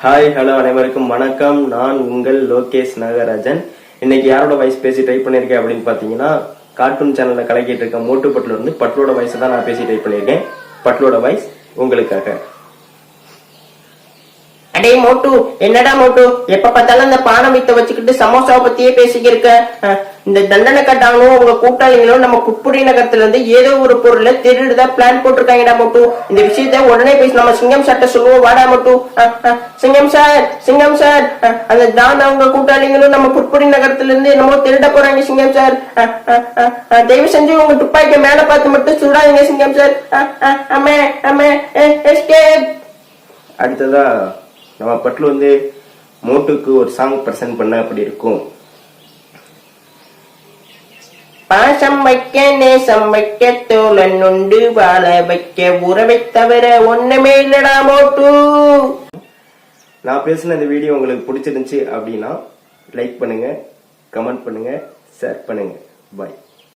Hi hello அனைவருக்கும் வணக்கம். நான் உங்கள் லோகேஷ் நாகராஜன். இன்னைக்கு யாரோட வாய்ஸ் பேசி டைப் பண்ணிருக்கேன் அப்படின்னு பாத்தீங்கன்னா, கார்ட்டூன் சேனல்ல கலக்கிட்டு இருக்க மோட்டு பட்ல இருந்து பட்லோட வாய்ஸ் தான் நான் பேசி டைப் பண்ணிருக்கேன். பட்லோட வாய்ஸ் உங்களுக்காக. அடே மோட்டு, என்னடா மோட்டு, எப்ப பார்த்தாலும் அந்த பானை வித்த வச்சுக்கிட்டு சமோசாவை பத்தியே பேசிக்கிருக்க. இந்த தண்டனை கட்டாங்களும் உங்க கூட்டாளிகளும் நம்ம குட்புடி நகரத்துல இருந்து ஏதோ ஒரு பொருளை திருடுதான் பிளான் போட்டிருக்காங்கடா மோட்டு. இந்த விஷயத்த உடனே பேசி நம்ம சிங்கம் சார்ட்ட சொல்லுவோம். வாடா மோட்டு. சிங்கம் சார், அந்த தான் அவங்க கூட்டாளிகளும் நம்ம குட்புடி நகரத்துல இருந்து என்னமோ திருட போறாங்க சிங்கம் சார். தயவு செஞ்சு உங்க துப்பாக்கிய மேல பார்த்து மட்டும் சுடாதீங்க சிங்கம் சார். அடுத்ததா நம்ம பட்லு வந்து மோட்டுக்கு ஒரு சாங் பிரசன்ட் பண்ண அப்படி இருக்கும். பாசம் வைக்க நேசம் வைக்க தோழன் உண்டு வாழ வைக்க உறவை தவிர ஒண்ணுமே இல்லடா மோட்டு. நான் பேசின இந்த வீடியோ உங்களுக்கு பிடிச்சிருந்துச்சு அப்படின்னா லைக் பண்ணுங்க, கமெண்ட் பண்ணுங்க, ஷேர் பண்ணுங்க. பாய்.